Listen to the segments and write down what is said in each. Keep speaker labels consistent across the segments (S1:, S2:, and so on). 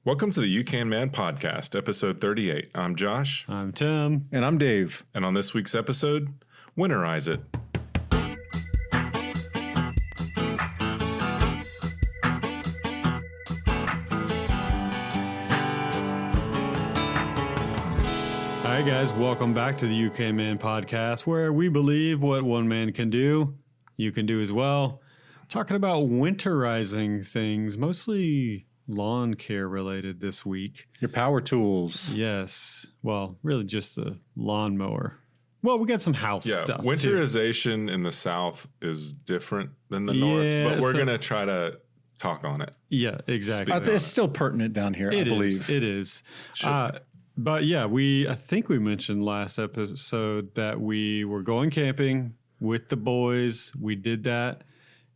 S1: Welcome to the You Can Man podcast, episode 38. I'm Josh.
S2: I'm Tim.
S3: And I'm Dave.
S1: And on this week's episode, Winterize It.
S2: Hi, guys. Welcome back to the UK Man podcast, where we believe what one man can do, you can do as well. Talking about winterizing things, mostly lawn care related this week.
S3: Your power tools.
S2: Yes. Well, really just the lawnmower. Well, we got some house stuff.
S1: Winterization in the South is different than the North, but we're going to try to talk on it.
S2: Yeah, exactly.
S3: It's still pertinent down here, I believe.
S2: It is. But yeah, I think we mentioned last episode that we were going camping with the boys. We did that,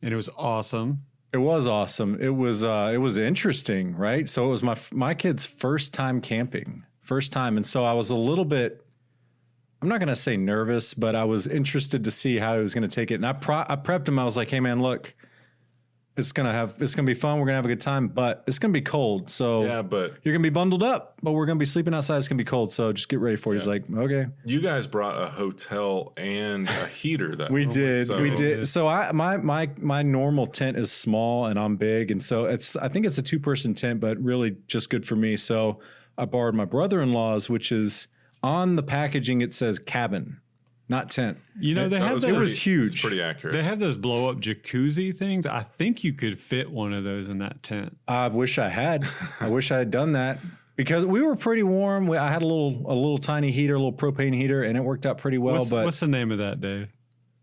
S2: and it was awesome.
S3: It was awesome. It was interesting, right? So it was my kid's first time camping, and so I was a little bit, I'm not going to say nervous, but I was interested to see how he was going to take it. And I prepped him. I was like, hey man, look, it's going to be fun. We're going to have a good time, but it's going to be cold. So
S1: yeah, but
S3: you're going to be bundled up, but we're going to be sleeping outside. It's going to be cold. So just get ready for it. He's like, okay.
S1: You guys brought a hotel and a heater that
S3: we did. So my normal tent is small and I'm big. And so I think it's a 2-person tent, but really just good for me. So I borrowed my brother-in-law's, which is on the packaging. It says cabin, not tent.
S2: You know,
S3: it was huge.
S1: It's pretty accurate.
S2: They have those blow up jacuzzi things. I think you could fit one of those in that tent.
S3: I wish I had. I wish I had done that because we were pretty warm. I had a little tiny heater, a little propane heater, and it worked out pretty well.
S2: What's the name of that, Dave?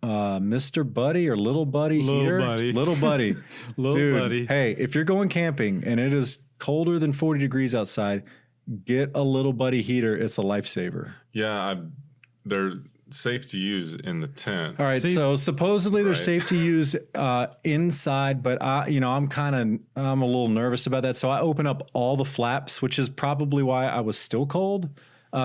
S3: Mr. Buddy or Little Buddy heater? Little Buddy.
S2: Dude, Buddy.
S3: Hey, if you're going camping and it is colder than 40 degrees outside, get a Little Buddy heater. It's a lifesaver.
S1: Yeah, they're safe to use in the tent.
S3: All right, so supposedly they're safe to use inside, but I'm a little nervous about that. So I open up all the flaps, which is probably why I was still cold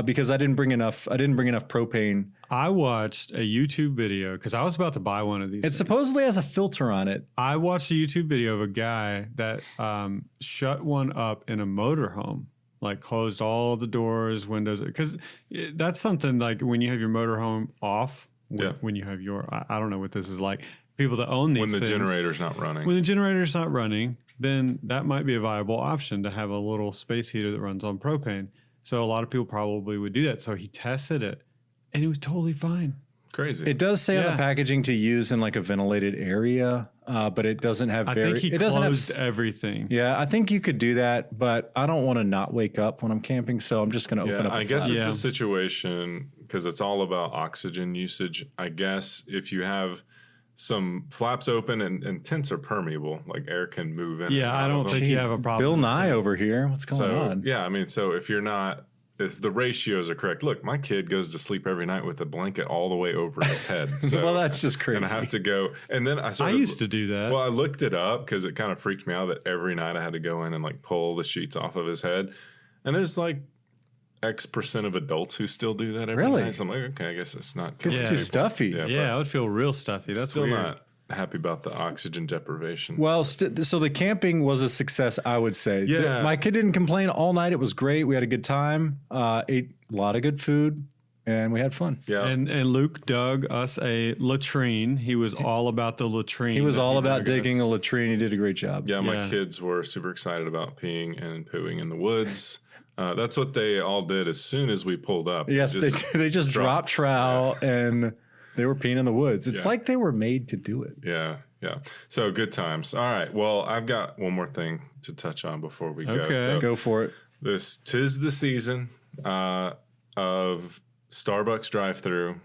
S3: because I didn't bring enough propane.
S2: I watched a YouTube video because I was about to buy one of these.
S3: It supposedly has a filter on it.
S2: I watched a YouTube video of a guy that shut one up in a motorhome. Like closed all the doors, windows, because that's something like when you have your motorhome off, when you have I don't know what this is like. People that own these
S1: when the
S2: things,
S1: generator's not running.
S2: When the generator's not running, then that might be a viable option to have a little space heater that runs on propane. So a lot of people probably would do that. So he tested it, and it was totally fine.
S1: Crazy.
S3: It does say on the packaging to use in like a ventilated area, but it doesn't have.
S2: I think he closed everything.
S3: Yeah, I think you could do that, but I don't want to not wake up when I'm camping, so I'm just going to open up.
S1: I guess it's a situation because it's all about oxygen usage. I guess if you have some flaps open and tents are permeable, like air can move in.
S2: Yeah, I don't think you have a problem.
S3: Bill Nye over here. What's going on?
S1: Yeah, I mean, so if the ratios are correct, look, my kid goes to sleep every night with a blanket all the way over his head. So,
S3: well, that's just crazy.
S1: And I have to go. And then I
S2: used to do that.
S1: Well, I looked it up because it kind of freaked me out that every night I had to go in and like pull the sheets off of his head. And there's like X% of adults who still do that every night. So I'm like, okay, I guess it's not.
S3: It's too stuffy.
S2: Yeah, it would feel real stuffy. That's
S1: still
S2: weird.
S1: Not happy about the oxygen deprivation.
S3: Well, so the camping was a success, I would say.
S1: Yeah.
S3: My kid didn't complain all night. It was great. We had a good time, ate a lot of good food, and we had fun.
S1: Yeah.
S2: And Luke dug us a latrine. He was all about the latrine.
S3: He was all about digging a latrine. He did a great job.
S1: Yeah, my kids were super excited about peeing and pooing in the woods. That's what they all did as soon as we pulled up.
S3: Yes, they just dropped trowel and they were peeing in the woods. It's like they were made to do it.
S1: Yeah. So good times. All right. Well, I've got one more thing to touch on before we go.
S2: Okay.
S1: So
S3: go for it.
S1: Tis the season of Starbucks drive-through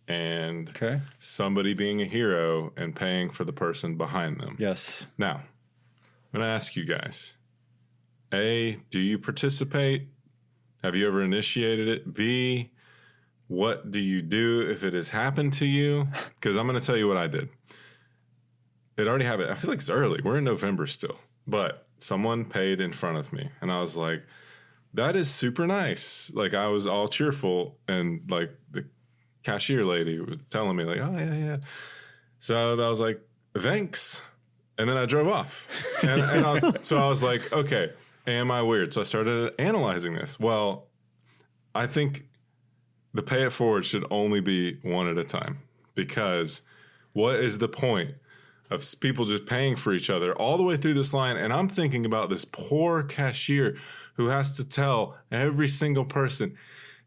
S1: and somebody being a hero and paying for the person behind them.
S3: Yes.
S1: Now, I'm going to ask you guys, A, do you participate? Have you ever initiated it? B, what do you do if it has happened to you? Because I'm going to tell you what I did. It already happened. I feel like it's early. We're in November still. But someone paid in front of me. And I was like, that is super nice. Like, I was all cheerful. And, like, the cashier lady was telling me, like, oh, yeah. So I was like, thanks. And then I drove off. And I was like, okay, am I weird? So I started analyzing this. Well, I think the pay it forward should only be one at a time, because what is the point of people just paying for each other all the way through this line? And I'm thinking about this poor cashier who has to tell every single person,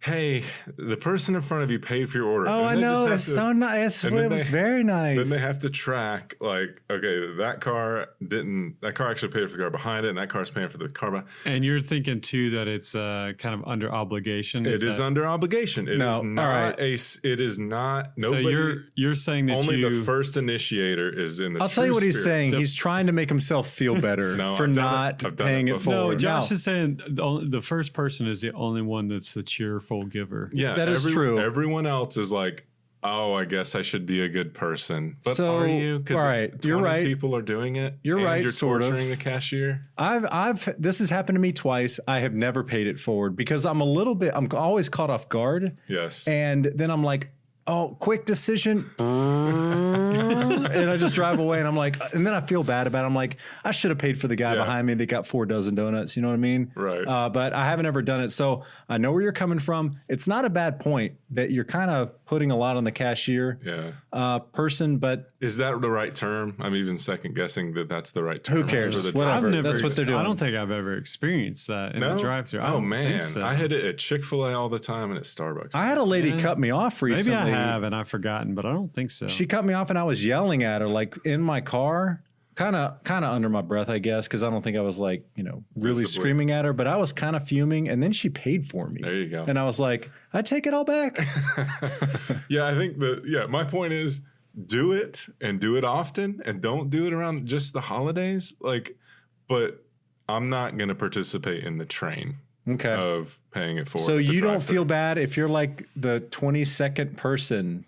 S1: hey, the person in front of you paid for your order.
S3: Oh, I know. It's so nice. It was very nice.
S1: Then they have to track, like, okay, that car actually paid for the car behind it, and that car's paying for the car behind.
S2: And you're thinking too that it's kind of under obligation.
S1: It is under obligation. It is not it is not. Nobody,
S2: so you're saying that
S1: only the first initiator is in the.
S3: I'll tell you what he's saying. He's trying to make himself feel better for not paying it forward.
S2: No, Josh is saying the first person is the only one that's the cheerful giver.
S1: Yeah,
S3: that is true.
S1: Everyone else is like, oh, I guess I should be a good person. But
S3: so,
S1: are you? Because
S3: you're right.
S1: People are doing it.
S3: You're right.
S1: You're torturing the cashier.
S3: This has happened to me twice. I have never paid it forward because I'm always caught off guard.
S1: Yes.
S3: And then I'm like, oh, quick decision. And I just drive away and I'm like, and then I feel bad about it. I'm like, I should have paid for the guy behind me that got 4 dozen donuts. You know what I mean?
S1: Right.
S3: But I haven't ever done it. So I know where you're coming from. It's not a bad point that you're kind of putting a lot on the cashier person, but
S1: is that the right term? I'm even second guessing that that's the right term.
S3: Who cares? Whatever. That's what they're doing.
S2: I don't think I've ever experienced that in a drive-thru.
S1: Oh man, I had it at Chick-fil-A all the time and at Starbucks.
S3: I had a lady cut me off recently.
S2: Maybe I have and I've forgotten, but I don't think so.
S3: She cut me off and I was yelling at her like in my car, kind of under my breath, I guess, because I don't think I was like, really screaming at her, but I was kind of fuming, and then she paid for me.
S1: There you go.
S3: And I was like, I take it all back.
S1: Yeah, I think my point is do it and do it often, and don't do it around just the holidays. But I'm not going to participate in the train.
S3: Okay.
S1: Of paying it forward.
S3: So you don't feel bad if you're like the 22nd person.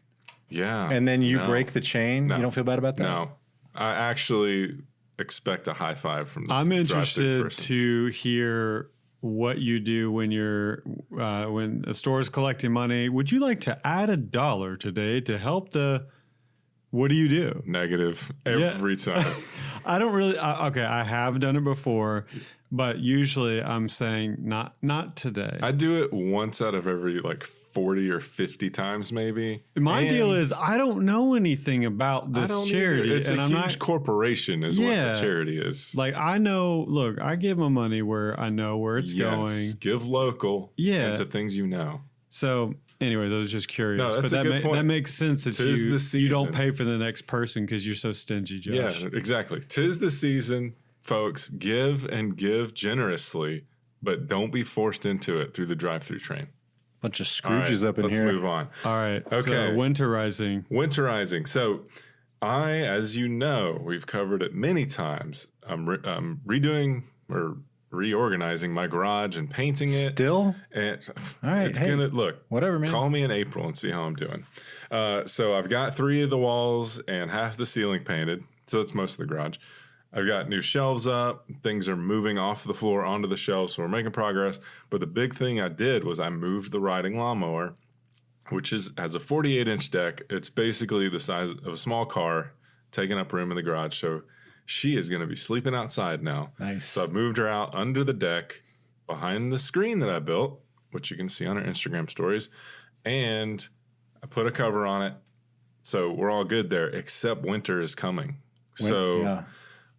S1: Yeah.
S3: And then you break the chain. No. You don't feel bad about that?
S1: No. I actually expect a high five from the
S2: I'm interested to hear what you do when when a store is collecting money. Would you like to add $1 today to help what do you do?
S1: Negative every time.
S2: I don't really. Okay, I have done it before, but usually I'm saying not today.
S1: I do it once out of every 40 or 50 times maybe.
S2: My deal is I don't know anything about this charity.
S1: It's a huge corporation is what the charity is.
S2: I know, look, I give my money where I know where it's going.
S1: Give local into things you know.
S2: So anyways, I was just curious.
S1: No, that's
S2: but
S1: a good point.
S2: That makes sense that you don't pay for the next person because you're so stingy, Josh.
S1: Yeah, exactly. 'Tis the season, folks. Give and give generously, but don't be forced into it through the drive-through train.
S3: Bunch of Scrooges up in
S1: here. Let's move on.
S2: All right.
S1: Okay.
S2: So winterizing.
S1: So as you know, we've covered it many times. I'm redoing or reorganizing my garage and painting it.
S3: Still?
S1: And
S3: all right.
S1: It's gonna look.
S3: Whatever, man.
S1: Call me in April and see how I'm doing. So I've got 3 of the walls and half the ceiling painted. So that's most of the garage. I've got new shelves up. Things are moving off the floor onto the shelves, so we're making progress. But the big thing I did was I moved the riding lawnmower, which has a 48-inch deck. It's basically the size of a small car, taking up room in the garage. So she is going to be sleeping outside now.
S3: Nice.
S1: So I've moved her out under the deck behind the screen that I built, which you can see on our Instagram stories. And I put a cover on it. So we're all good there, except winter is coming.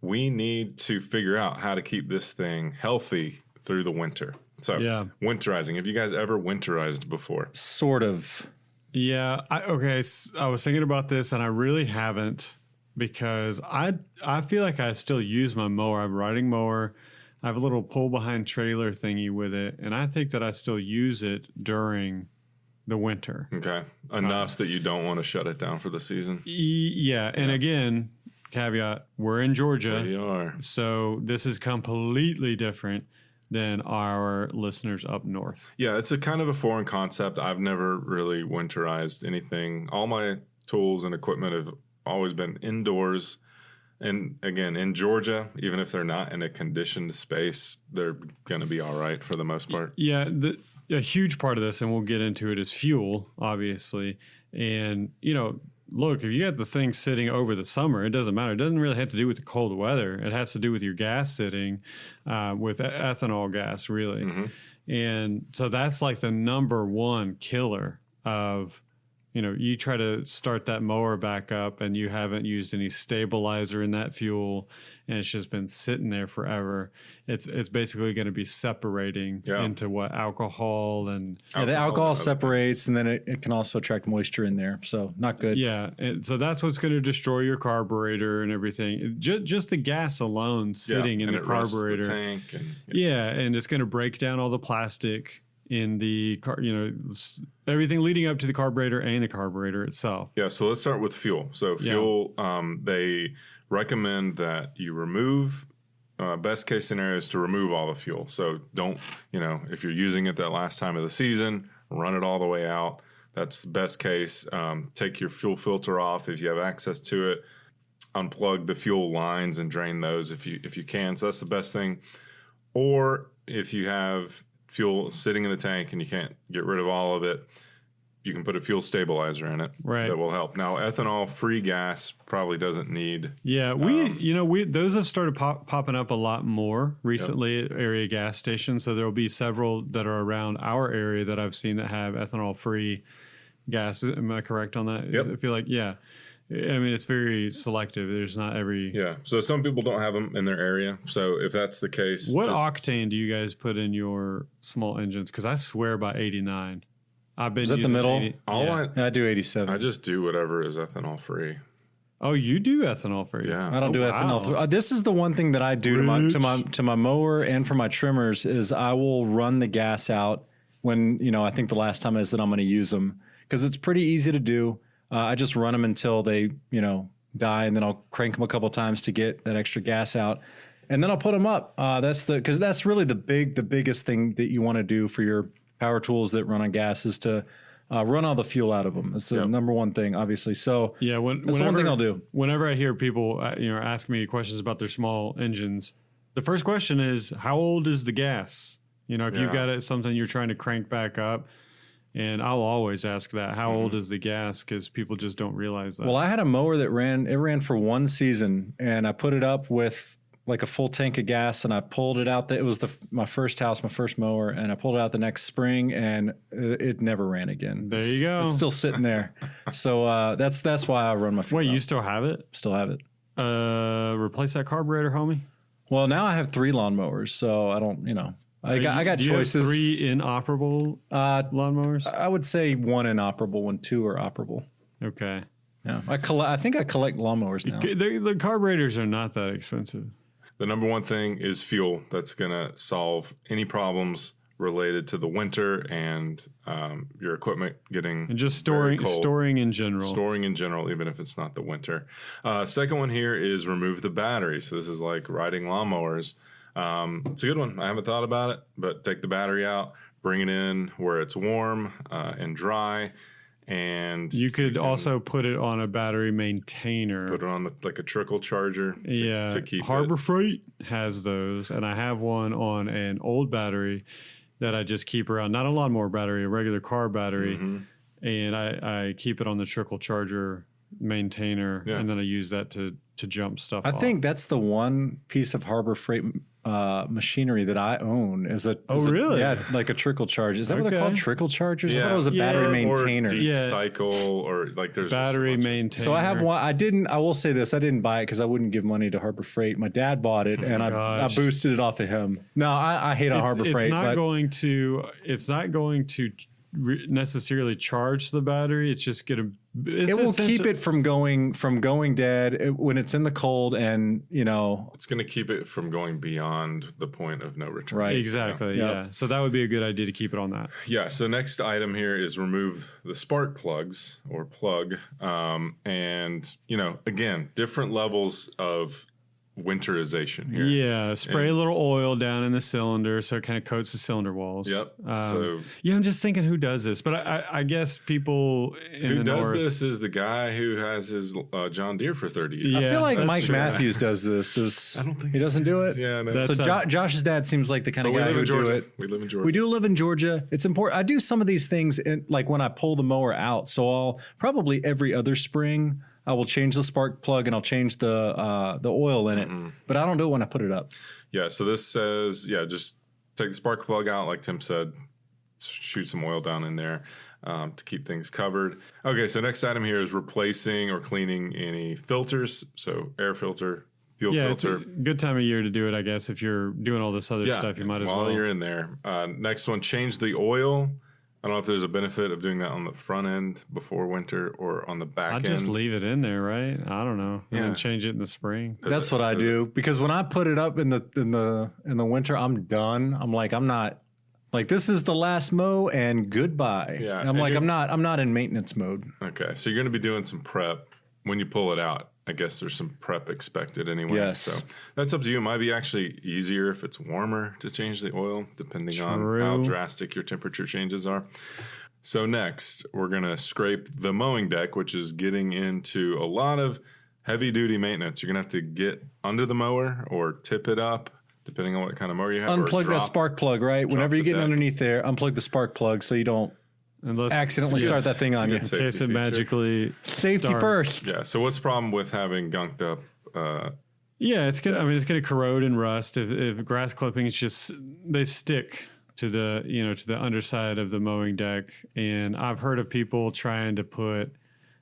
S1: We need to figure out how to keep this thing healthy through the winter. So winterizing. Have you guys ever winterized before?
S3: Sort of.
S2: Yeah. I was thinking about this and I really haven't because I feel like I still use my mower. I have a riding mower. I have a little pull behind trailer thingy with it. And I think that I still use it during the winter.
S1: Okay. Enough that you don't want to shut it down for the season.
S2: Yeah. And again, caveat, we're in Georgia.
S1: We are.
S2: So this is completely different than our listeners up north.
S1: Yeah, it's a kind of a foreign concept. I've never really winterized anything. All my tools and equipment have always been indoors. And again, in Georgia, even if they're not in a conditioned space, they're going to be all right for the most part.
S2: Yeah, a huge part of this, and we'll get into it, is fuel, obviously. And, look, if you got the thing sitting over the summer, it doesn't matter. It doesn't really have to do with the cold weather. It has to do with your gas sitting with ethanol gas, really. And so that's like the number one killer of, you try to start that mower back up and you haven't used any stabilizer in that fuel and it's just been sitting there forever. It's basically going to be separating into alcohol and
S3: the alcohol separates and then it can also attract moisture in there. So not good.
S2: Yeah. And so that's what's going to destroy your carburetor and everything. Just the gas alone sitting in the carburetor.
S1: The tank and,
S2: and it's going to break down all the plastic in the car, everything leading up to the carburetor and the carburetor itself.
S1: Yeah, so let's start with fuel. So fuel, they recommend that you remove, best case scenario is to remove all the fuel. So don't, if you're using it that last time of the season, run it all the way out. That's the best case. Take your fuel filter off if you have access to it. Unplug the fuel lines and drain those if you can. So that's the best thing. Or if you have fuel sitting in the tank and you can't get rid of all of it, you can put a fuel stabilizer in it.
S2: Right.
S1: That will help. Now, ethanol-free gas probably doesn't need.
S2: Yeah, those have started popping up a lot more recently at area gas stations. So there will be several that are around our area that I've seen that have ethanol-free gas. Am I correct on that?
S1: Yep.
S2: I feel like, I mean, it's very selective. There's not every...
S1: Yeah. So some people don't have them in their area. So if that's the case...
S2: What octane do you guys put in your small engines? Because I swear by 89. I've been
S3: Is that the middle?
S2: 80,
S3: I do 87.
S1: I just do whatever is ethanol free.
S2: Oh, you do ethanol free?
S1: Yeah.
S3: I don't do ethanol free. This is the one thing that I do to my mower and for my trimmers is I will run the gas out when, I think the last time is that I'm going to use them because it's pretty easy to do. I just run them until they, die, and then I'll crank them a couple times to get that extra gas out, and then I'll put them up. Because that's really the biggest thing that you want to do for your power tools that run on gas is to run all the fuel out of them. It's the number one thing, obviously. So
S2: that's
S3: the one thing I'll do.
S2: Whenever I hear people, ask me questions about their small engines, the first question is, how old is the gas? If you've got something you're trying to crank back up. And I'll always ask that, how old is the gas? Because people just don't realize that.
S3: Well, I had a mower that ran for one season, and I put it up with like a full tank of gas, and I pulled it out. It was my first house, my first mower, and I pulled it out the next spring, and it never ran again.
S2: There you go.
S3: It's still sitting there. So that's why I run my fuel.
S2: Wait, you still have it?
S3: Still have it.
S2: Replace that carburetor, homie?
S3: Well, now I have 3 lawnmowers, so I don't, I got
S2: do you
S3: choices.
S2: Have 3 inoperable lawnmowers?
S3: I would say 1 inoperable, 2 are operable.
S2: Okay.
S3: Yeah, I think I collect lawnmowers now.
S2: The carburetors are not that expensive.
S1: The number one thing is fuel. That's going to solve any problems related to the winter and your equipment getting
S2: and just storing in general.
S1: Storing in general, even if it's not the winter. Second one here is remove the battery. So this is like riding lawnmowers. It's a good one. I haven't thought about it, but take the battery out, bring it in where it's warm and dry. And
S2: you could also put it on a battery maintainer.
S1: Put it on like a trickle charger to keep
S2: Harbor Freight has those, and I have one on an old battery that I just keep around. Not a lawnmower battery, a regular car battery. And I keep it on the trickle charger maintainer, and then I use that to jump stuff off.
S3: I think that's the one piece of Harbor Freight machinery that I own
S2: really?
S3: Like a trickle charge. Is that what they're called? Trickle chargers?
S1: Yeah.
S3: I thought it was a battery maintainer.
S1: Or deep cycle, or like there's
S2: battery maintainer.
S3: So I have one. I will say this. I didn't buy it because I wouldn't give money to Harbor Freight. My dad bought it, and I boosted it off of him. No, I hate on Harbor Freight.
S2: It's not going to necessarily charge the battery. It's just going to.
S3: It will keep it from going dead when it's in the cold, and
S1: it's going to keep it from going beyond the point of no return.
S2: Right, exactly. Yeah. So that would be a good idea to keep it on that.
S1: Yeah. So next item here is remove the spark plugs or plug, and again, different levels of winterization here.
S2: Yeah, spray a little oil down in the cylinder so it kind of coats the cylinder walls.
S1: Yep.
S2: Yeah, I'm just thinking who does this, but I guess people in
S1: who
S2: the
S1: does
S2: north.
S1: this is the guy who has his John Deere for 30 years.
S3: I
S2: Yeah,
S3: feel like
S2: that's
S3: Mike
S2: true.
S3: Matthews does this.
S1: I don't think
S3: he doesn't do it.
S1: Yeah, no.
S2: That's
S3: So Josh's dad seems like the kind
S1: But
S3: of
S1: we
S3: guy
S1: live
S3: who
S1: in
S3: would do
S1: Georgia.
S3: it.
S1: We live in Georgia.
S3: We do live in Georgia. It's important. I do some of these things like when I pull the mower out. So I'll probably every other spring I will change the spark plug and I'll change the oil in it. But I don't do it when I put it up.
S1: Yeah, so this says, just take the spark plug out, like Tim said, shoot some oil down in there to keep things covered. Okay, so next item here is replacing or cleaning any filters. So air filter, fuel
S2: It's a
S1: filter.
S2: good time of year to do it, I guess. If you're doing all this other stuff, you might as
S1: while
S2: well.
S1: you're in there. Next one, change the oil. I don't know if there's a benefit of doing that on the front end before winter or on the back
S2: I'd
S1: end.
S2: just leave it in there, right? I don't know. And
S1: Yeah.
S2: then change it in the spring.
S3: That's what I do because when I put it up in the winter, I'm done. I'm like I'm not like this is the last mow and goodbye.
S1: Yeah,
S3: And I'm
S1: and
S3: like
S1: you're-
S3: I'm not in maintenance mode.
S1: Okay, so you're going to be doing some prep when you pull it out. I guess there's some prep expected anyway.
S3: Yes.
S1: So that's up to you. It might be actually easier if it's warmer to change the oil, depending on
S2: True.
S1: how drastic your temperature changes are. So next, we're going to scrape the mowing deck, which is getting into a lot of heavy-duty maintenance. You're going to have to get under the mower or tip it up, depending on what kind of mower you have. or
S3: Unplug that
S1: drop-
S3: spark plug, right? Whenever you're
S1: the
S3: getting
S1: deck.
S3: underneath there, unplug the spark plug so you don't
S2: Unless
S3: accidentally
S1: It's a
S3: start
S1: good-
S3: that thing
S1: it's a
S3: on
S1: good
S3: you.
S2: in
S1: safety
S2: case it
S1: feature.
S2: magically
S3: Safety
S2: starts.
S3: first.
S1: Yeah. So what's the problem with having gunked up?
S2: Yeah, it's gonna. I mean, it's gonna corrode and rust if grass clippings just they stick to the to the underside of the mowing deck. And I've heard of people trying to put.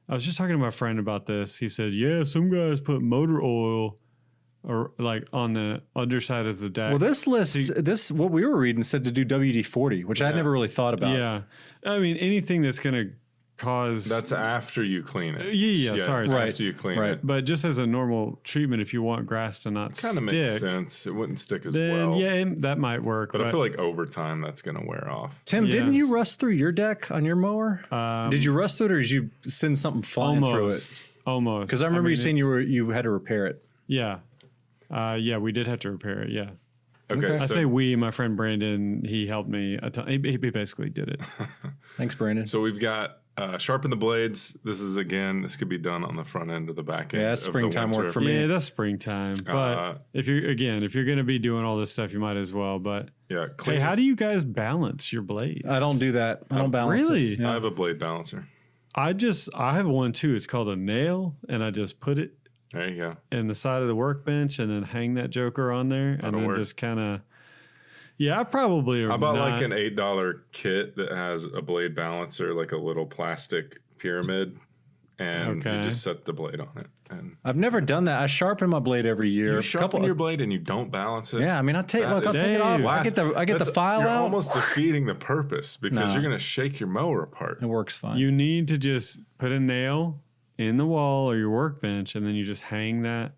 S2: I was just talking to my friend about this. He said, "Yeah, some guys put motor oil, or like on the underside of the deck."
S3: Well, this list, what we were reading said to do WD-40, which I'd never really thought about.
S2: yeah, I mean anything that's gonna cause
S1: That's after you clean it.
S2: yeah, sorry,
S1: it's
S2: sorry.
S1: after you clean
S3: Right.
S1: it.
S2: But just as a normal treatment, if you want grass to not
S1: Kind of
S2: stick,
S1: makes sense. It wouldn't stick as
S2: then
S1: well.
S2: yeah, that might work.
S1: But I feel like over time that's going to wear off.
S3: Tim,
S2: Yeah.
S3: didn't you rust through your deck on your mower? Did you rust through it or did you send something flying through it?
S2: Almost.
S3: Because I remember you saying
S2: it's-
S3: you had to repair it.
S2: Yeah. Yeah, we did have to repair it. Yeah.
S1: Okay,
S2: I
S1: so,
S2: say we, my friend Brandon, he helped me a ton. He basically did it.
S3: Thanks, Brandon.
S1: so we've got sharpen the blades. This could be done on the front end or the back end.
S3: Yeah, that's
S1: of the
S3: springtime work
S1: winter.
S3: for me.
S2: Yeah, that's springtime. But if you're going to be doing all this stuff, you might as well. But
S1: Yeah,
S2: hey,
S1: clean.
S2: how do you guys balance your blades?
S3: I don't do that. I don't balance
S2: really?
S3: it.
S1: I
S3: Yeah.
S1: have a blade balancer.
S2: I have one too. It's called a nail, and I just put it
S1: There you go.
S2: in the side of the workbench and then hang that joker on there, and then
S1: work.
S2: just kind of. Yeah, I probably.
S1: How about like an $8 kit that has a blade balancer, like a little plastic pyramid, and you
S2: Okay.
S1: just set the blade on it. And
S3: I've never done that. I sharpen my blade every year.
S1: you sharpen your blade and you don't balance it.
S3: Yeah, I mean, I take
S1: That
S3: look, I'll
S1: is-
S3: take it off.
S2: Dave.
S3: I get the file
S1: You're
S3: out.
S1: almost defeating the purpose because
S3: No.
S1: you're going to shake your mower apart.
S3: It works fine.
S2: You need to just put a nail in the wall or your workbench, and then you just hang that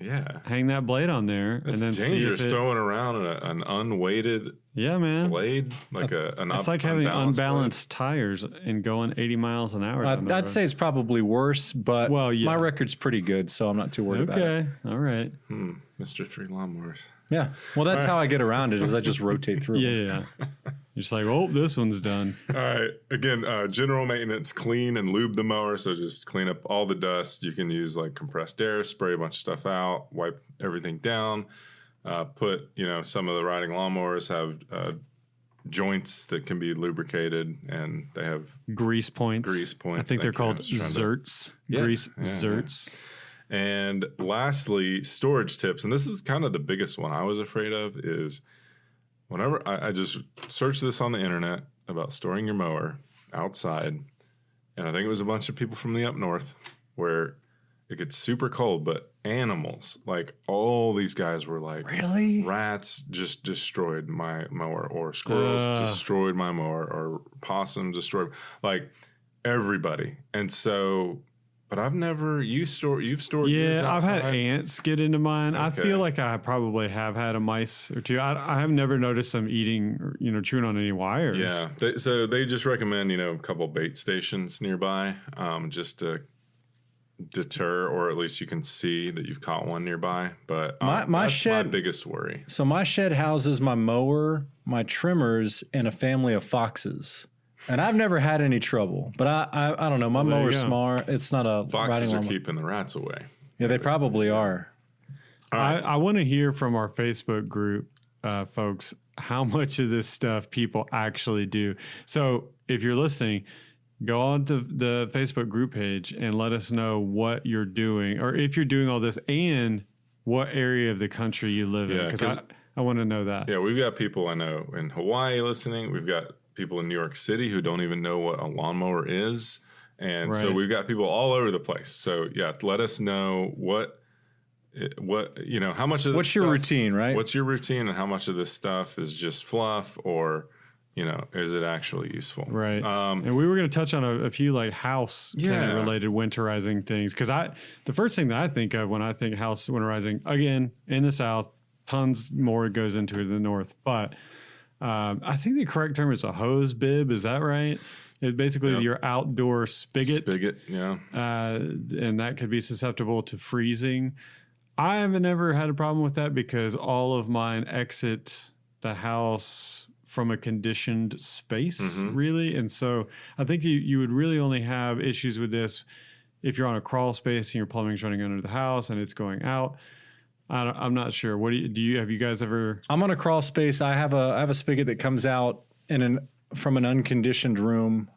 S1: Yeah.
S2: blade on there,
S1: It's
S2: and then
S1: dangerous
S2: see if it,
S1: throwing around an unweighted
S2: yeah, man.
S1: blade, like an
S2: It's like having
S1: unbalanced
S2: unbalanced tires and going 80 miles an hour. down the
S3: I'd
S2: road.
S3: say it's probably worse, but
S2: Well, yeah.
S3: my record's pretty good, so I'm not too worried about it.
S2: Okay, all right.
S1: blade. Mr. Three Lawnmowers.
S3: Yeah. Well, that's how I get around it is I just rotate through.
S2: Yeah, yeah. You're just like, oh, this one's done.
S1: All right. Again, general maintenance, clean and lube the mower. So just clean up all the dust. You can use like compressed air, spray a bunch of stuff out, wipe everything down. Put, some of the riding lawnmowers have joints that can be lubricated, and they have
S2: Grease points.
S1: Grease points,
S2: I think they're
S1: thank you. I
S2: called
S1: was trying to-
S2: zerts.
S1: Yeah,
S2: Grease
S1: yeah,
S2: zerts.
S1: And lastly, storage tips. And this is kind of the biggest one I was afraid of is whenever I just searched this on the internet about storing your mower outside. And I think it was a bunch of people from the up north where it gets super cold, but animals, like all these guys were like,
S3: Really?
S1: rats just destroyed my mower, or squirrels destroyed my mower, or possum destroyed, like everybody. And so, but I've never, you've stored yours
S2: Yeah, I've had
S1: outside?
S2: ants get into mine. I
S1: Okay.
S2: feel like I probably have had a mice or two. I have never noticed them eating or, chewing on any wires.
S1: Yeah. So they just recommend, a couple bait stations nearby, just to deter, or at least you can see that you've caught one nearby. But
S3: My
S1: that's
S3: shed-
S1: my biggest worry.
S3: So my shed houses my mower, my trimmers, and a family of foxes. And I've never had any trouble. But I don't know. My
S2: Well, there you
S3: mower's
S2: go.
S3: smart. It's not a
S1: Foxes
S3: riding
S1: are
S3: lawnmower.
S1: keeping the rats away.
S3: Yeah, they probably are.
S1: All right.
S2: I want to hear from our Facebook group, folks, how much of this stuff people actually do. So if you're listening, go on to the Facebook group page and let us know what you're doing, or if you're doing all this, and what area of the country you live in.
S1: Yeah,
S2: Because I want to know that.
S1: Yeah, we've got people I know in Hawaii listening. We've got people in New York City who don't even know what a lawnmower is. And so
S2: Right.
S1: we've got people all over the place. So yeah, let us know what how much of this
S3: What's your
S1: stuff-
S3: routine, right?
S1: What's your routine, and how much of this stuff is just fluff, or is it actually useful?
S2: Right. And we were going to touch on a few like house kind
S1: Yeah.
S2: of related winterizing things. Because the first thing that I think of when I think house winterizing, again, in the South, tons more goes into it in the North. But I think the correct term is a hose bib. Is that right? It basically
S1: Yep.
S2: your outdoor spigot.
S1: Yeah.
S2: And that could be susceptible to freezing. I haven't ever had a problem with that because all of mine exit the house from a conditioned space,
S1: Mm-hmm.
S2: really. And so I think you would really only have issues with this if you're on a crawl space and your plumbing's running under the house and it's going out. I'm not sure. What do you have you guys ever?
S3: I'm on a crawl space. I have a spigot that comes out from an unconditioned room.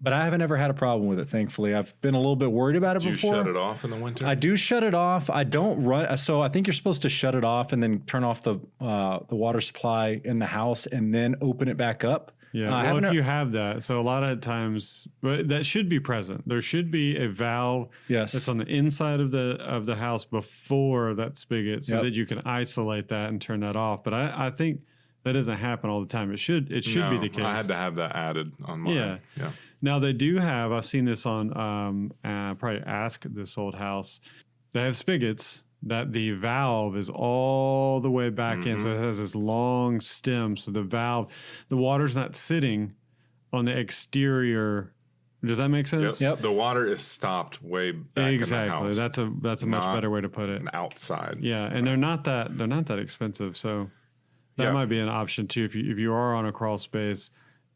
S3: But I haven't ever had a problem with it, thankfully. I've been a little bit worried about it
S1: Do you
S3: before.
S1: shut it off in the winter?
S3: I do shut it off. I don't run. So I think you're supposed to shut it off and then turn off the water supply in the house and then open it back up.
S2: Yeah,
S3: I
S2: well,
S3: haven't-
S2: if you have that, so a lot of times, but that should be present. There should be a valve
S3: Yes.
S2: that's on the inside of the house before that spigot, so
S3: Yep.
S2: that you can isolate that and turn that off. But I think that doesn't happen all the time. It should be
S1: No,
S2: the case.
S1: I had to have that added on mine.
S2: Yeah.
S1: Yeah.
S2: Now they do have. I've seen this on probably Ask This Old House. They have spigots that the valve is all the way back in, so it has this long stem. So the water's not sitting on the exterior. Does that make sense?
S3: Yep.
S1: The water is stopped way back
S2: Exactly.
S1: in the house.
S2: That's a much
S1: Not
S2: better way to put it.
S1: outside.
S2: Yeah, and they're not that expensive, so that
S1: Yeah.
S2: might be an option too. If you are on a crawl space,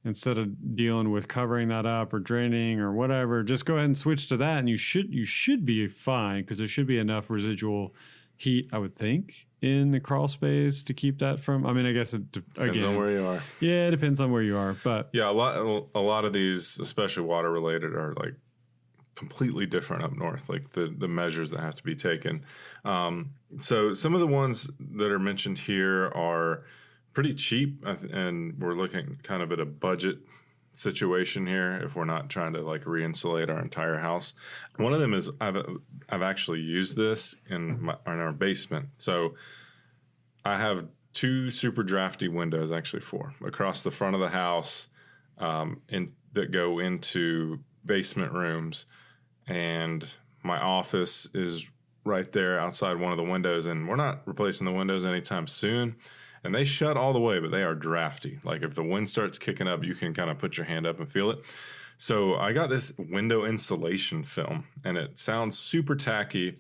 S2: instead of dealing with covering that up or draining or whatever, just go ahead and switch to that, and you should be fine because there should be enough residual heat, I would think, in the crawl space to keep that from. I mean, I guess
S1: Depends on where you are.
S2: yeah, it depends on where you are, but
S1: Yeah, a lot of these, especially water related, are like completely different up north, like the measures that have to be taken. So some of the ones that are mentioned here are pretty cheap, and we're looking kind of at a budget situation here if we're not trying to like re-insulate our entire house. One of them is I've actually used this in our basement. So I have 2 super drafty windows, actually 4, across the front of the house, that go into basement rooms, and my office is right there outside one of the windows, and we're not replacing the windows anytime soon. And they shut all the way, but they are drafty. Like if the wind starts kicking up, you can kind of put your hand up and feel it. So I got this window insulation film, and it sounds super tacky,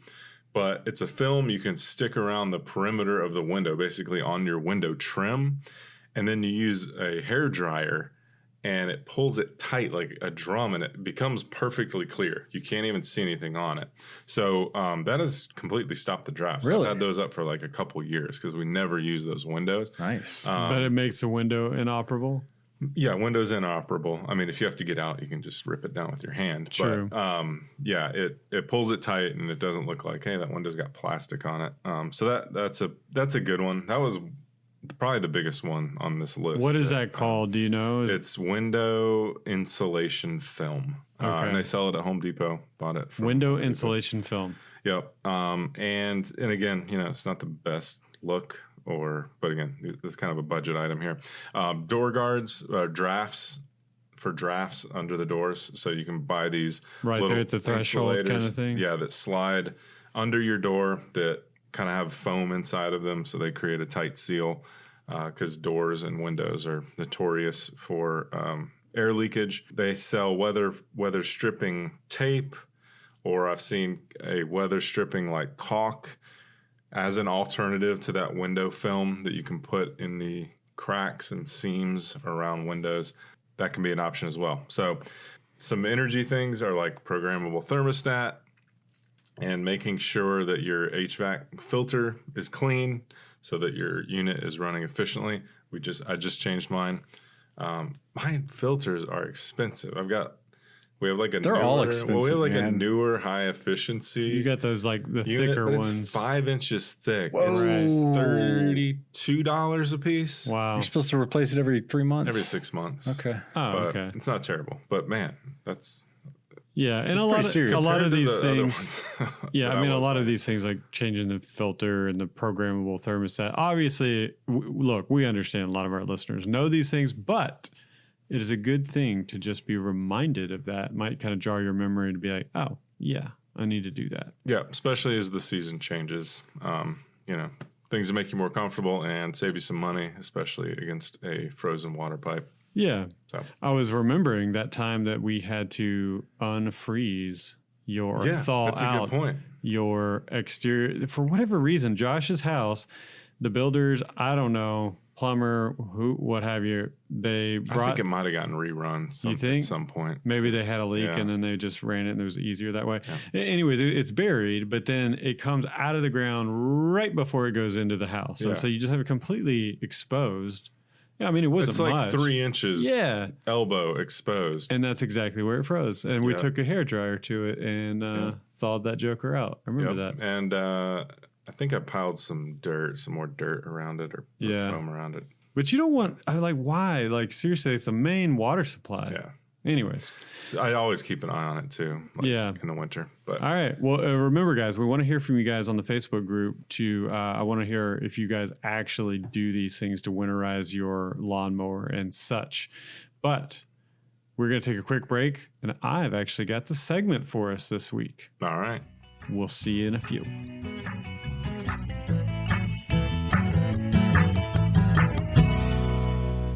S1: but it's a film you can stick around the perimeter of the window, basically on your window trim. And then you use a hair dryer, and it pulls it tight like a drum, and it becomes perfectly clear. You can't even see anything on it. So that has completely stopped the drafts.
S3: Really?
S1: I've had those up for like a couple years because we never use those windows.
S3: Nice.
S2: but it makes the window inoperable.
S1: Yeah, Windows inoperable. I mean, if you have to get out, you can just rip it down with your hand.
S2: True.
S1: But yeah, it pulls it tight, and it doesn't look like, hey, that window's got plastic on it. So that's a good one. That was probably the biggest one on this list.
S2: What is that called? Do you know?
S1: It's window insulation film.
S2: Okay.
S1: And they sell it at Home Depot. Bought it from
S2: Window
S1: Home Depot.
S2: insulation film.
S1: Yep. And again, it's not the best look, but again, this is kind of a budget item here. Door guards, drafts under the doors, so you can buy these
S2: Right
S1: little
S2: there at the threshold kind of
S1: insulators,
S2: thing?
S1: Yeah, that slide under your door that kind of have foam inside of them, so they create a tight seal. Because doors and windows are notorious for air leakage. They sell weather stripping tape, or I've seen a weather stripping like caulk as an alternative to that window film that you can put in the cracks and seams around windows. That can be an option as well. So some energy things are like programmable thermostat and making sure that your HVAC filter is clean so that your unit is running efficiently. I just changed mine. My filters are expensive. We have like a
S3: They're all expensive.
S1: We have like
S3: man.
S1: a newer high efficiency.
S2: You got those like the
S1: unit,
S2: thicker
S1: but it's
S2: ones.
S1: 5 inches thick.
S3: Whoa.
S1: It's
S2: Right.
S1: $32 a piece.
S2: Wow.
S3: You're supposed to replace it every 3 months.
S1: Every 6 months.
S3: Okay.
S2: Oh,
S1: But
S2: okay.
S1: it's not terrible. But man, that's
S2: Yeah, and
S3: It's
S2: a lot
S3: pretty
S2: of
S3: serious.
S2: a lot
S1: compared
S2: of
S1: to
S2: these
S1: the other
S2: things.
S1: ones
S2: Yeah,
S1: that
S2: I mean, a
S1: was
S2: lot of
S1: buying.
S2: these things like changing the filter and the programmable thermostat. Obviously, look, we understand a lot of our listeners know these things, but it is a good thing to just be reminded of that. It might kind of jar your memory to be like, oh, yeah, I need to do that.
S1: Yeah, especially as the season changes. Things that make you more comfortable and save you some money, especially against a frozen water pipe.
S2: Yeah.
S1: So
S2: I was remembering that time that we had to unfreeze your thaw
S1: that's a
S2: out
S1: good point.
S2: your exterior for whatever reason. Josh's house, the builders, I don't know, plumber, who, what have you, they
S1: I
S2: brought.
S1: think it might have gotten rerun
S2: think?
S1: at some point.
S2: Maybe they had a leak
S1: Yeah.
S2: and then they just ran it and it was easier that way. Anyways, it's buried, but then it comes out of the ground right before it goes into the house.
S1: Yeah.
S2: And so you just have it completely exposed. Yeah, I mean, it wasn't
S1: It's like
S2: much.
S1: 3 inches
S2: Yeah.
S1: elbow exposed.
S2: And that's exactly where it froze. And we
S1: Yeah.
S2: took a hairdryer to it and thawed that joker out. I remember
S1: Yep.
S2: that.
S1: And I think I piled some more dirt around it or foam around it.
S2: But you don't want, why? Like, seriously, it's a main water supply.
S1: Yeah.
S2: Anyways.
S1: So I always keep an eye on it too. In the winter. But
S2: All right. Well, remember, guys, we want to hear from you guys on the Facebook group. I want to hear if you guys actually do these things to winterize your lawnmower and such. But we're going to take a quick break, and I've actually got the segment for us this week.
S1: all right.
S2: We'll see you in a few.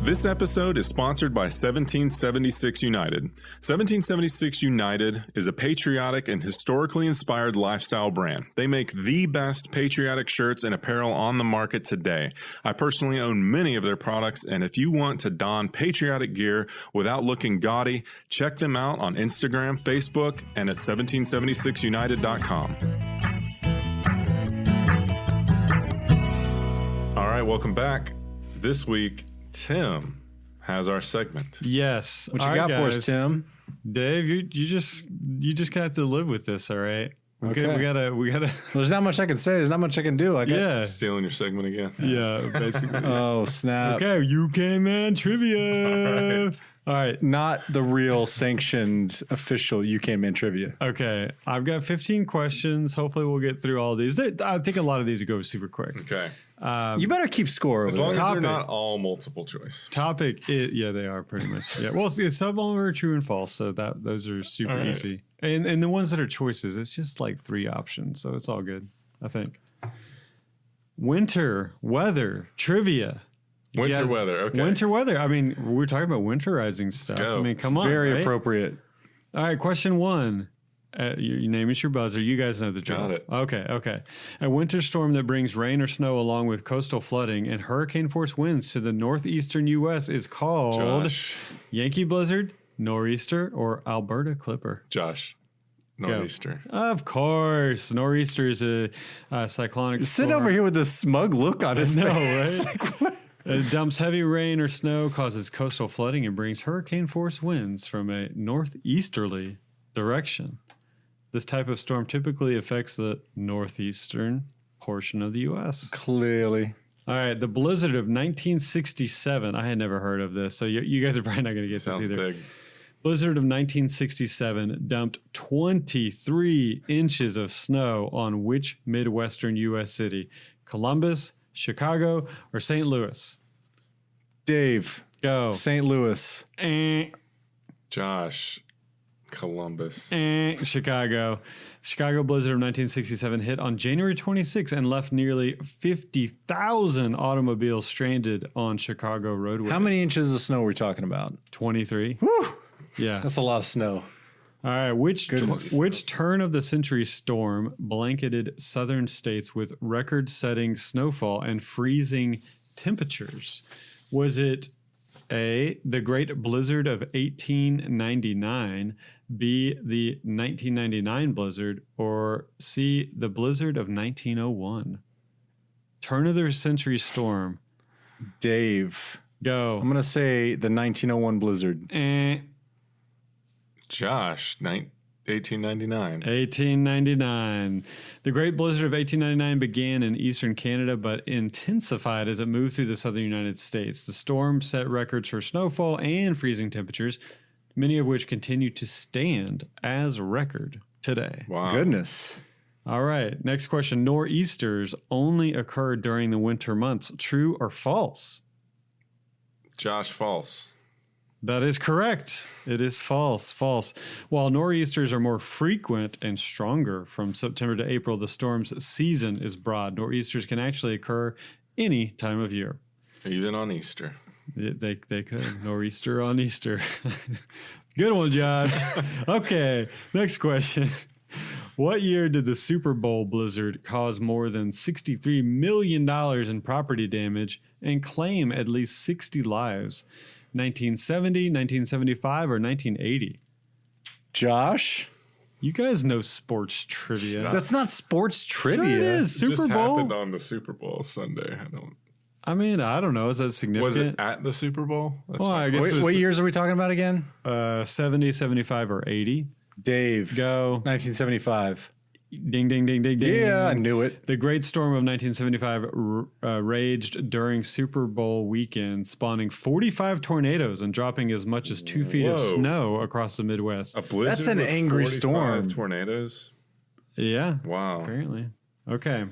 S1: This episode is sponsored by 1776 United. 1776 United is a patriotic and historically inspired lifestyle brand. They make the best patriotic shirts and apparel on the market today. I personally own many of their products, and if you want to don patriotic gear without looking gaudy, check them out on Instagram, Facebook, and at 1776united.com. All right, welcome back. This week, Tim has our segment.
S2: Yes.
S3: What you
S2: All
S3: got
S2: right,
S3: for us,
S2: guys.
S3: Tim?
S2: Dave, you just gonna have to live with this, all right?
S3: Okay.
S2: We gotta
S3: There's not much I can say. There's not much I can do. I guess.
S2: yeah.
S1: Stealing your segment again.
S2: Yeah, basically.
S3: Oh, snap.
S2: Okay, UK man trivia.
S1: All right.
S2: All right.
S3: Not the real sanctioned official UK Man trivia.
S2: Okay, I've got 15 questions. Hopefully, we'll get through all these. I think a lot of these go super quick.
S1: Okay.
S3: You better keep score over
S1: As long
S3: there.
S1: as
S2: Topic.
S1: they're not all multiple choice.
S2: Topic, yeah, they are pretty much. Yeah, well, some of them are true and false, so those are super
S1: All right.
S2: easy. And the ones that are choices, it's just like 3 options, so it's all good. I think. Winter weather trivia. You
S1: Winter
S2: guys-
S1: weather. Okay.
S2: Winter weather. I mean, we're talking about winterizing stuff.
S1: go.
S2: I mean, come on.
S3: Very
S2: right?
S3: appropriate.
S2: All right, question 1. Your name is your buzzer. You guys know the drill.
S1: Got it.
S2: Okay. A winter storm that brings rain or snow along with coastal flooding and hurricane force winds to the northeastern U.S. is called
S1: Josh.
S2: Yankee blizzard, nor'easter, or Alberta clipper.
S1: Josh. Nor'easter.
S2: Of course, nor'easter is a cyclonic
S3: Sit
S2: storm.
S3: over here with this smug look on his
S2: No,
S3: face.
S2: right?
S3: Like, what?
S2: It dumps heavy rain or snow, causes coastal flooding, and brings hurricane force winds from a northeasterly direction. This type of storm typically affects the northeastern portion of the U.S.
S3: Clearly.
S2: All right, the blizzard of 1967. I had never heard of this, so you guys are probably not going to get
S1: Sounds
S2: this either.
S1: big.
S2: Blizzard of 1967 dumped 23 inches of snow on which Midwestern U.S. city? Columbus, Chicago, or St. Louis?
S3: Dave.
S2: Go.
S3: St. Louis.
S1: Josh. Columbus.
S2: Chicago. Chicago blizzard of 1967 hit on January 26 and left nearly 50,000 automobiles stranded on Chicago roadways.
S3: How many inches of snow are we talking about?
S2: 23.
S3: Whew.
S2: Yeah.
S3: That's a lot of snow.
S2: All right, which
S3: Goodness.
S2: turn of the century storm blanketed southern states with record-setting snowfall and freezing temperatures? Was it A, the Great Blizzard of 1899, B, the 1999 blizzard, or C, the blizzard of 1901? Turn of the century storm.
S3: Dave.
S2: Go.
S3: I'm going to say the 1901 blizzard.
S1: Josh, 1899.
S2: 1899. The Great Blizzard of 1899 began in eastern Canada but intensified as it moved through the southern United States. The storm set records for snowfall and freezing temperatures, many of which continue to stand as record today.
S1: Wow.
S3: Goodness.
S2: All right, next question. Nor'easters only occur during the winter months. True or false?
S1: Josh, false.
S2: That is correct. It is false. False. While nor'easters are more frequent and stronger from September to April, the storm's season is broad. Nor'easters can actually occur any time of year.
S1: Even on Easter.
S2: They could. Nor'easter on Easter. Good one, Josh. Okay, next question. What year did the Super Bowl blizzard cause more than $63 million in property damage and claim at least 60 lives? 1970, 1975, or 1980?
S3: Josh?
S2: You guys know sports trivia.
S3: That's not sports trivia.
S2: Sure it is.
S1: It
S2: Super
S1: just
S2: Bowl.
S1: happened on the Super Bowl Sunday.
S2: I mean, I don't know. Is that significant?
S1: Was it at the Super Bowl? That's
S2: Well,
S1: my
S2: I guess
S1: question.
S2: it was
S3: What years are we talking about again?
S2: 70, 75, or 80.
S3: Dave.
S2: Go.
S3: 1975.
S2: Ding, ding, ding, ding, ding.
S3: Yeah, I knew it.
S2: The Great Storm of 1975 raged during Super Bowl weekend, spawning 45 tornadoes and dropping as much as 2 feet of
S1: Whoa.
S2: snow across the Midwest.
S1: A blizzard
S3: That's an
S1: with
S3: angry
S1: 45
S3: storm.
S1: Tornadoes.
S2: Yeah,
S1: Wow.
S2: apparently. Okay.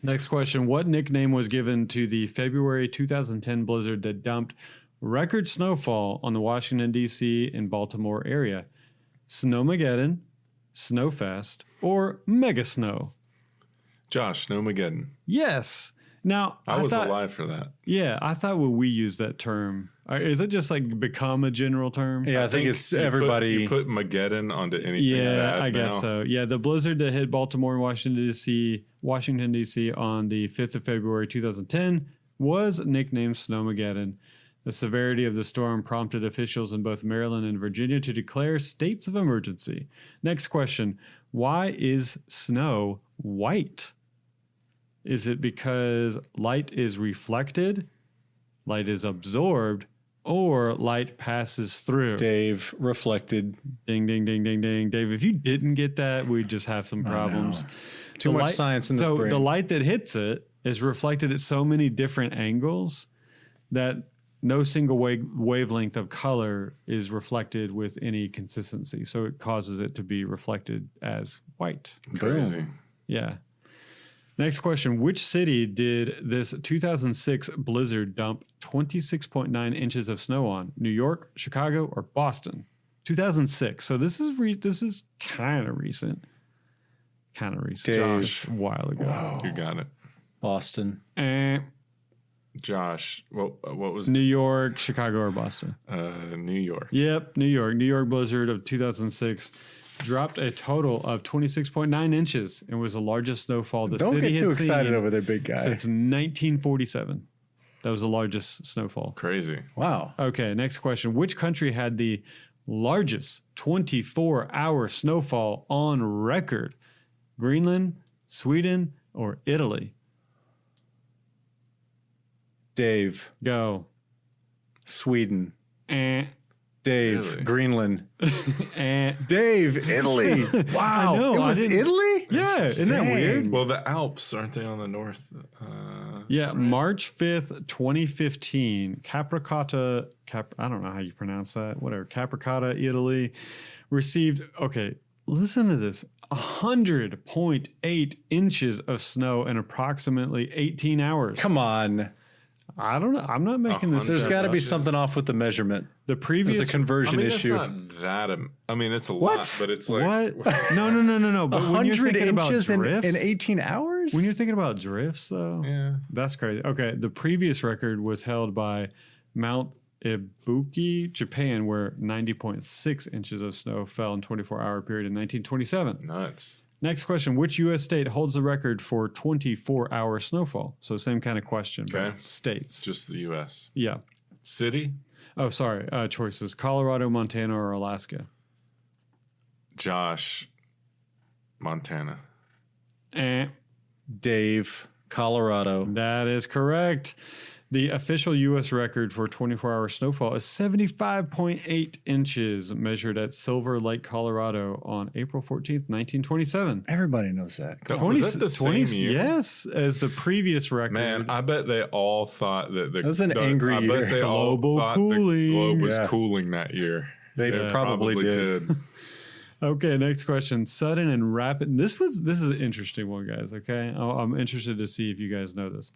S2: Next question. What nickname was given to the February 2010 blizzard that dumped record snowfall on the Washington, D.C. and Baltimore area? Snowmageddon, Snowfest, or Mega Snow?
S1: Josh, Snowmageddon.
S2: Yes. Now,
S1: I was
S2: thought,
S1: alive for that.
S2: Yeah, I thought when we use that term, is it just like become a general term?
S3: Yeah, I think it's
S1: you
S3: everybody.
S1: You put Mageddon onto anything.
S2: Yeah,
S1: bad
S2: I guess
S1: now.
S2: so. Yeah, the blizzard that hit Baltimore and Washington, D.C. on the 5th of February 2010 was nicknamed Snowmageddon. The severity of the storm prompted officials in both Maryland and Virginia to declare states of emergency. Next question. Why is snow white? Is it because light is reflected, light is absorbed, or light passes through?
S3: Dave reflected.
S2: Ding, ding, ding, ding, ding. Dave, if you didn't get that, we'd just have some problems.
S3: Too
S2: The
S3: much
S2: light-
S3: science in this
S2: So
S3: brain.
S2: the light that hits it is reflected at so many different angles that no single wavelength of color is reflected with any consistency. So it causes it to be reflected as white.
S1: Crazy.
S2: Yeah. Next question. Which city did this 2006 blizzard dump 26.9 inches of snow on? New York, Chicago, or Boston? 2006. So this is kind of recent. Kind of recent.
S3: Dave.
S2: Josh, a while ago.
S1: You got it.
S3: Boston.
S1: Josh, what was
S2: New York, Chicago, or Boston?
S1: New York?
S2: Yep, New York. New York blizzard of 2006 dropped a total of 26.9 inches and was the largest snowfall the
S3: Don't
S2: city
S3: get too
S2: had
S3: excited
S2: seen
S3: over there, big guy.
S2: since 1947. That was the largest snowfall.
S1: Crazy.
S3: Wow.
S2: Okay, next question. Which country had the largest 24-hour snowfall on record? Greenland, Sweden, or Italy?
S3: Dave.
S2: Go.
S3: Sweden.
S2: Eh,
S3: Dave.
S1: Really?
S2: eh.
S3: Greenland. Dave. Italy. Wow.
S2: I know,
S3: It
S2: I
S3: was
S2: didn't-
S3: Italy?
S2: Yeah, isn't that
S3: Dang.
S2: weird?
S1: Well, the Alps, aren't they on the north?
S2: Yeah,
S1: right?
S2: March 5th, 2015, Capricata, I don't know how you pronounce that, whatever, Capricata, Italy, received, okay, listen to this, 100.8 inches of snow in approximately 18 hours.
S3: Come on.
S2: I don't know. I'm not making this
S3: There's
S2: stuff
S3: got to
S2: up.
S3: be something off with the measurement.
S2: The previous
S3: There's a conversion
S1: I mean,
S3: issue.
S1: It's not that. I mean, it's a
S3: What?
S1: lot, but it's like
S2: What? No. But when you're
S3: 100
S2: thinking about
S3: inches in
S2: drifts,
S3: 18 hours?
S2: when you're thinking about drifts, though,
S1: Yeah.
S2: that's crazy. Okay, the previous record was held by Mount Ibuki, Japan, where 90.6 inches of snow fell in 24-hour period in 1927.
S1: Nuts.
S2: Next question. Which U.S. state holds the record for 24-hour snowfall? So same kind of question,
S1: Okay.
S2: but states.
S1: Just the U.S.
S2: Yeah.
S1: City?
S2: Oh, sorry. Choices. Colorado, Montana, or Alaska?
S1: Josh, Montana.
S3: Dave, Colorado.
S2: That is correct. The official U.S. record for 24-hour snowfall is 75.8 inches, measured at Silver Lake, Colorado on April 14th, 1927.
S3: Everybody knows that.
S1: Was that the same year?
S2: Yes, as the previous record.
S1: Man, I bet they all thought that
S3: That was an angry
S1: I
S3: year.
S1: bet they all
S2: Global
S1: thought
S2: cooling.
S1: the globe was
S3: Yeah.
S1: cooling that year.
S3: They probably did.
S2: Okay, next question. Sudden and rapid. This is an interesting one, guys. Okay, I'm interested to see if you guys know this.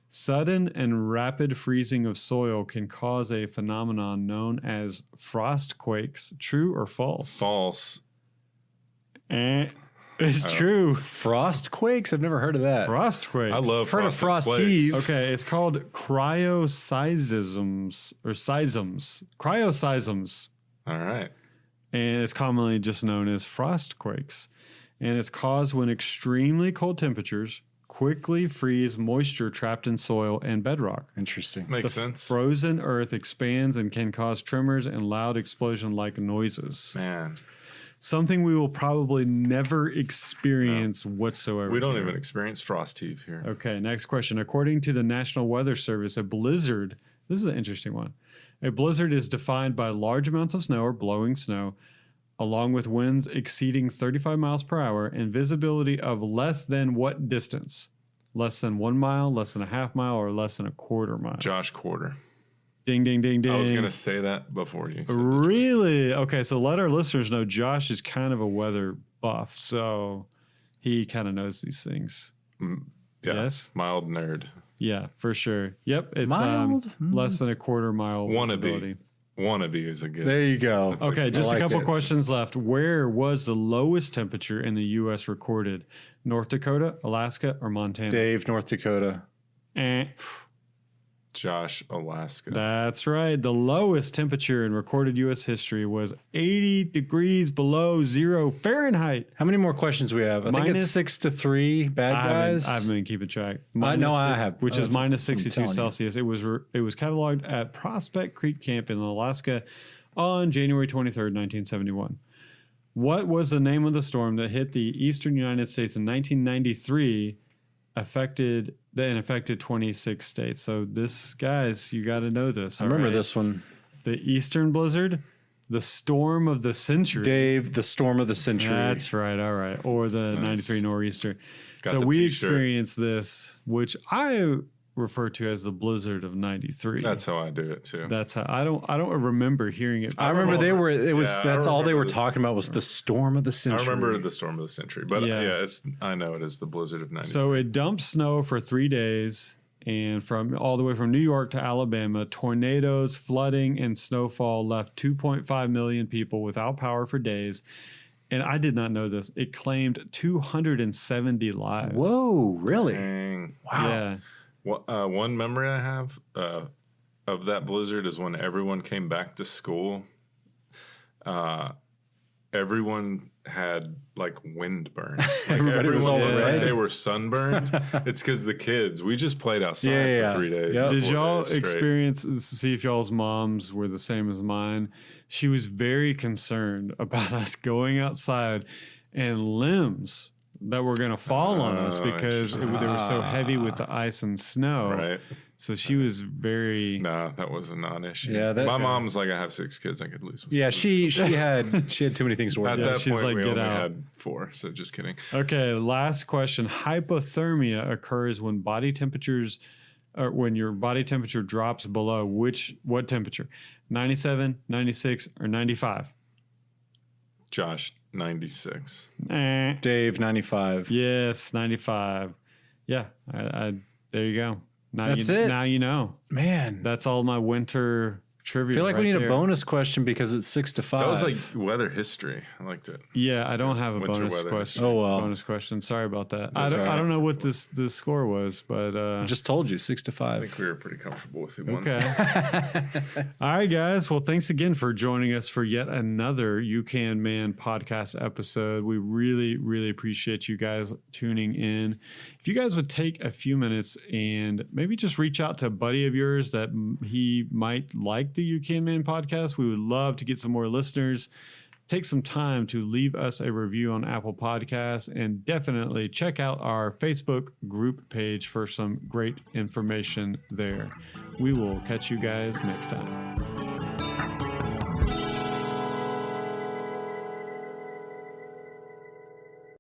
S2: Sudden and rapid freezing of soil can cause a phenomenon known as frost quakes. True or false?
S1: False.
S2: It's true.
S3: Frost quakes? I've never heard of that.
S2: Frost quakes.
S1: I love
S3: Heard of
S1: frosted
S3: frost
S1: flakes.
S3: heaves.
S2: Okay, it's called cryoseisms or seisms. Cryoseisms.
S1: All right.
S2: And it's commonly just known as frost quakes. And it's caused when extremely cold temperatures quickly freeze moisture trapped in soil and bedrock.
S3: Interesting.
S1: Makes sense.
S2: Frozen earth expands and can cause tremors and loud explosion-like noises.
S1: Man,
S2: Something we will probably never experience whatsoever.
S1: we don't
S2: here.
S1: even experience frost heave here.
S2: Okay, next question. According to the National Weather Service, a blizzard, this is an interesting one. A blizzard is defined by large amounts of snow or blowing snow, along with winds exceeding 35 miles per hour and visibility of less than what distance? Less than 1 mile, less than a half mile, or less than a quarter mile?
S1: Josh Quarter.
S2: Ding, ding, ding, ding.
S1: I was going to say that before you said the
S2: Really? Okay, so let our listeners know Josh is kind of a weather buff, so he kind of knows these things.
S1: choice. Yeah.
S2: Yes?
S1: Mild nerd.
S2: Yeah, for sure. Yep, it's
S3: Mild?
S2: less than a quarter mile visibility.
S1: Wannabe is a good.
S3: There you go.
S1: That's
S2: Okay,
S1: I
S2: just a
S3: liked
S2: couple
S3: it.
S2: questions left. Where was the lowest temperature in the U.S. recorded? North Dakota, Alaska, or Montana?
S3: Dave, North Dakota.
S1: Josh, Alaska.
S2: That's right. The lowest temperature in recorded U.S. history was 80 degrees below zero Fahrenheit.
S3: How many more questions we have? I think
S2: Minus-
S3: it's 6-3. Bad guys.
S2: I haven't been keeping track.
S3: I know I
S2: six-
S3: have.
S2: which is minus
S3: I'm
S2: 62
S3: telling you.
S2: Celsius. It was cataloged at Prospect Creek Camp in Alaska on January 23rd, 1971. What was the name of the storm that hit the eastern United States in 1993 affected 26 states? So this, guys, you got to know this.
S3: I remember this one.
S2: The Eastern Blizzard, the storm of the century.
S3: Dave, the storm of the century.
S2: That's right. All right. Or the 93 nor'easter.
S1: Got
S2: So
S1: the
S2: we
S1: t-shirt.
S2: experienced this, which I refer to as the blizzard of 93.
S1: That's how I do it too.
S2: That's how I don't remember hearing it.
S3: I remember
S1: Yeah, I
S3: that's all they
S1: remember
S3: were
S1: this.
S3: talking about was the storm of the
S1: I
S3: century.
S1: remember the storm of the century, but
S2: Yeah.
S1: I know it is the blizzard of 90.
S2: So it dumped snow for 3 days, and from all the way from New York to Alabama, tornadoes, flooding, and snowfall left 2.5 million people without power for days. And I did not know this. It claimed 270 lives.
S3: Whoa, really?
S1: Dang.
S3: Wow.
S2: Yeah.
S1: One memory I have of that blizzard is when everyone came back to school. Everyone had like windburn. Like
S3: Everybody was all
S1: looked
S3: red.
S1: They were sunburned. It's because the kids. We just played outside
S3: Yeah.
S1: for 3 days.
S3: Yep.
S2: Did
S1: 4
S2: y'all
S1: days straight.
S2: experience, see if y'all's moms were the same as mine? She was very concerned about us going outside and limbs that were going to fall on us
S1: Oh,
S2: because they were so heavy with the ice and snow.
S1: Right?
S2: So she was very.
S1: No, that was a non-issue.
S3: Yeah,
S1: my mom's like, I have 6 kids. I could lose.
S3: Yeah, she had too many things to worry
S1: At
S3: about.
S1: that
S2: she's
S1: point,
S2: like,
S1: we
S2: "Get
S1: only
S2: out."
S1: had 4. So just kidding.
S2: Okay, last question. Hypothermia occurs when when your body temperature drops below what temperature? 97, 96, or 95?
S1: Josh, 96.
S3: Dave, 95.
S2: Yes, 95. Yeah, I there you go. Now
S3: That's
S2: you,
S3: it.
S2: Now you know.
S3: Man,
S2: That's all my winter trivia.
S3: I feel like we
S2: right
S3: need
S2: there.
S3: a bonus question because it's 6 to 5.
S1: That was like weather history. I liked it.
S2: Yeah, I don't have a
S1: Winter
S2: bonus
S1: weather.
S2: question.
S3: Oh, well.
S2: Bonus question. Sorry about that. I
S3: That's
S2: don't,
S3: all right.
S2: I don't know what this score was, but
S3: I just told you 6 to
S1: I think
S3: 5.
S1: we were pretty comfortable with who won.
S2: okay. All right, guys. Well, thanks again for joining us for yet another You Can Man podcast episode. We really, really appreciate you guys tuning in. If you guys would take a few minutes and maybe just reach out to a buddy of yours that he might like the You Can Man podcast, we would love to get some more listeners. Take some time to leave us a review on Apple Podcasts, and definitely check out our Facebook group page for some great information there. We will catch you guys next time.